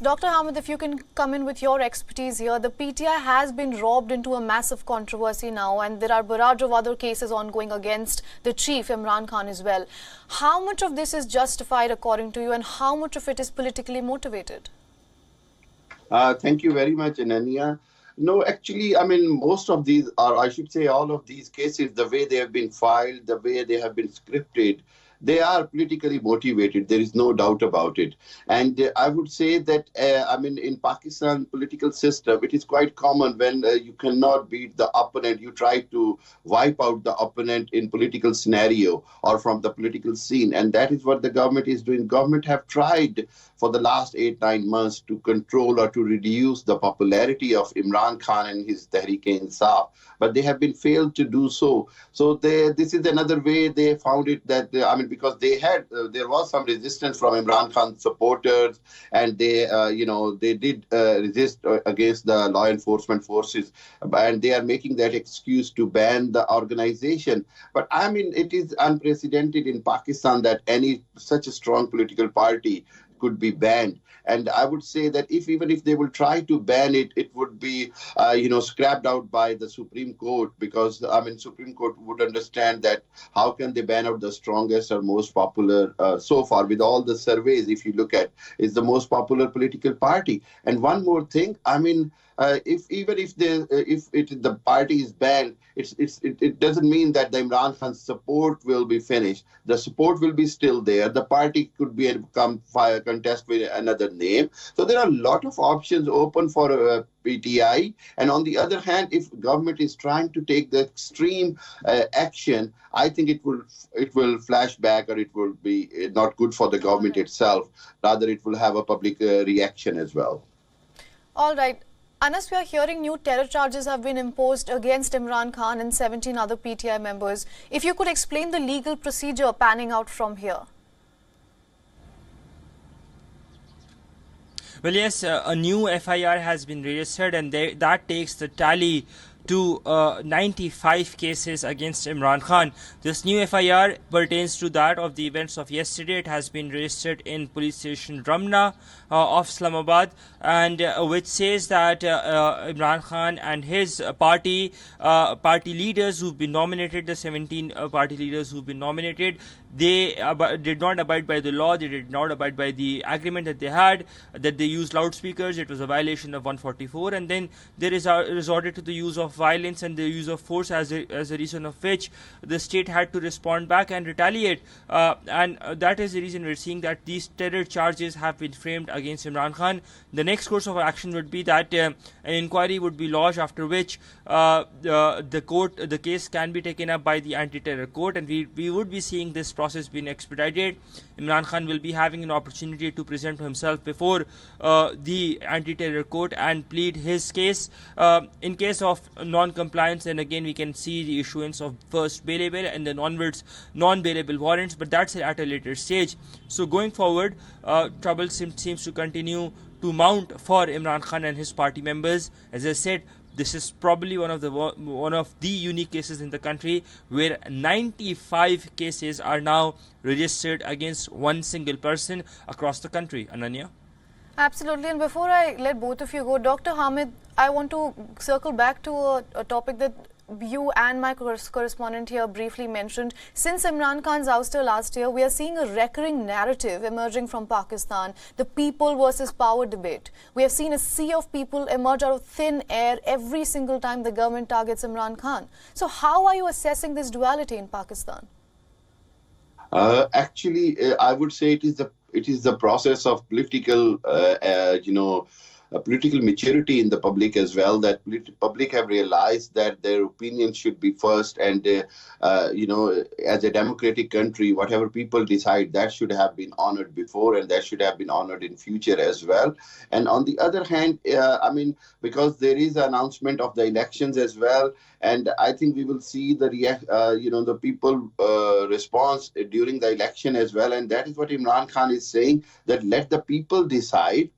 Dr. Hamid, if you can come in with your expertise here, the PTI has been robbed into a massive controversy now, and there are barrage of other cases ongoing against the chief, Imran Khan, as well. How much of this is justified according to you, and how much of it is politically motivated? Thank you very much, Ananya. No, actually, I mean, most of these, or I should say all of these cases, the way they have been filed, the way they have been scripted, they are politically motivated. There is no doubt about it. And I would say that, I mean, in Pakistan political system, it is quite common when you cannot beat the opponent, you try to wipe out the opponent in political scenario or from the political scene. And that is what the government is doing. Government have tried for the last 8-9 months to control or to reduce the popularity of Imran Khan and his Tehreek-e-Insaf, but they have been failed to do so. So this is another way they found it that I mean, because they had there was some resistance from Imran Khan supporters, and they did resist against the law enforcement forces, and they are making that excuse to ban the organization. But I mean, it is unprecedented in Pakistan that any such a strong political party could be banned. And I would say that even if they will try to ban it, it would be, scrapped out by the Supreme Court, because, I mean, Supreme Court would understand that how can they ban out the strongest or most popular, so far, with all the surveys, if you look at, is the most popular political party. And one more thing, I mean, if the party is banned, it doesn't mean that the Imran Khan support will be finished. The support will be still there. The party could become contest with another name. So there are a lot of options open for PTI. And on the other hand, if government is trying to take the extreme action, I think it will flash back, or it will be not good for the government itself. Rather, it will have a public reaction as well. All right. Anas, we are hearing new terror charges have been imposed against Imran Khan and 17 other PTI members. If you could explain the legal procedure panning out from here. Well, yes, a new FIR has been registered, and that takes the tally to 95 cases against Imran Khan. This new FIR pertains to that of the events of yesterday. It has been registered in police station Ramna of Islamabad, and which says that Imran Khan and his party leaders who've been nominated, the 17 party leaders who've been nominated, they did not abide by the law. They did not abide by the agreement that they had, that they used loudspeakers. It was a violation of 144, and then there is resorted to the use of violence and the use of force as a reason of which the state had to respond back and retaliate. And that is the reason we're seeing that these terror charges have been framed against Imran Khan. The next course of action would be that an inquiry would be lodged, after which the case can be taken up by the anti-terror court, and we would be seeing this process being expedited. Imran Khan will be having an opportunity to present himself before the anti-terror court and plead his case. In case of non-compliance, then again we can see the issuance of first bailable and then onwards non-bailable warrants, but that's at a later stage. So going forward, trouble seems to continue to mount for Imran Khan and his party members. As I said, this is probably one of the unique cases in the country where 95 cases are now registered against one single person across the country. Ananya? Absolutely. And before I let both of you go, Dr. Hamid, I want to circle back to a topic that you and my correspondent here briefly mentioned. Since Imran Khan's ouster last year, we are seeing a recurring narrative emerging from Pakistan, the people versus power debate. We have seen a sea of people emerge out of thin air every single time the government targets Imran Khan. So how are you assessing this duality in Pakistan? Actually, I would say it is the process of political, political maturity in the public as well, that public have realized that their opinion should be first, and as a democratic country, whatever people decide, that should have been honored before, and that should have been honored in future as well. And on the other hand, I mean, because there is an announcement of the elections as well, and I think we will see the people response during the election as well, and that is what Imran Khan is saying, that let the people decide.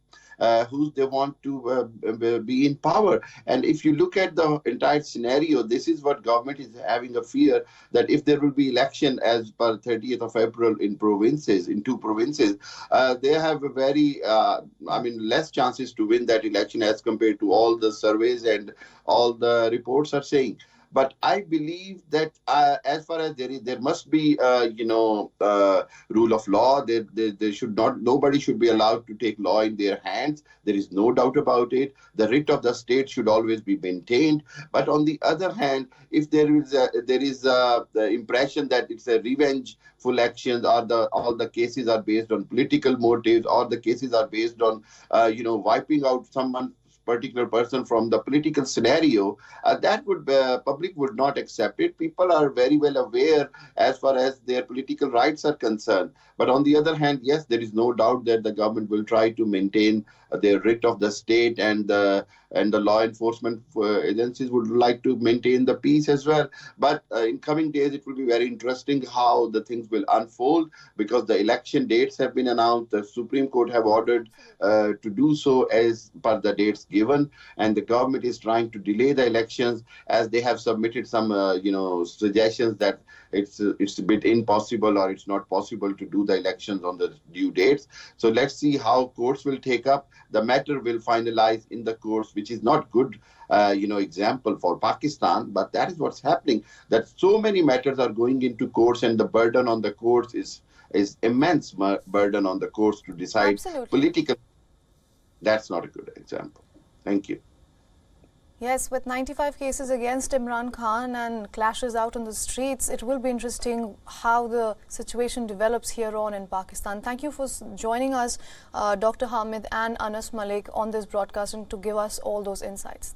who they want to be in power. And if you look at the entire scenario, this is what government is having a fear, that if there will be election as per 30th of April in two provinces, they have a very, less chances to win that election as compared to all the surveys and all the reports are saying. But I believe that as far as there must be, rule of law. There should not, nobody should be allowed to take law in their hands. There is no doubt about it. The writ of the state should always be maintained. But on the other hand, if there is the impression that it's a revengeful actions, or all the cases are based on political motives, or the cases are based on, wiping out someone particular person from the political scenario, that would public would not accept it. People are very well aware as far as their political rights are concerned. But on the other hand, yes, there is no doubt that the government will try to maintain their writ of the state, and the law enforcement agencies would like to maintain the peace as well. But in coming days, it will be very interesting how the things will unfold, because the election dates have been announced. The Supreme Court have ordered to do so as per the dates given, and the government is trying to delay the elections, as they have submitted some suggestions that it's a bit impossible, or it's not possible to do the elections on the due dates. So let's see how courts will take up. The matter will finalize in the courts, which is not good example for Pakistan, but that is what's happening, that so many matters are going into courts, and the burden on the courts is immense burden on the courts to decide. Absolutely. Political. That's not a good example. Thank you. Yes, with 95 cases against Imran Khan and clashes out on the streets, it will be interesting how the situation develops here on in Pakistan. Thank you for joining us, Dr. Hamid and Anas Malik, on this broadcast and to give us all those insights.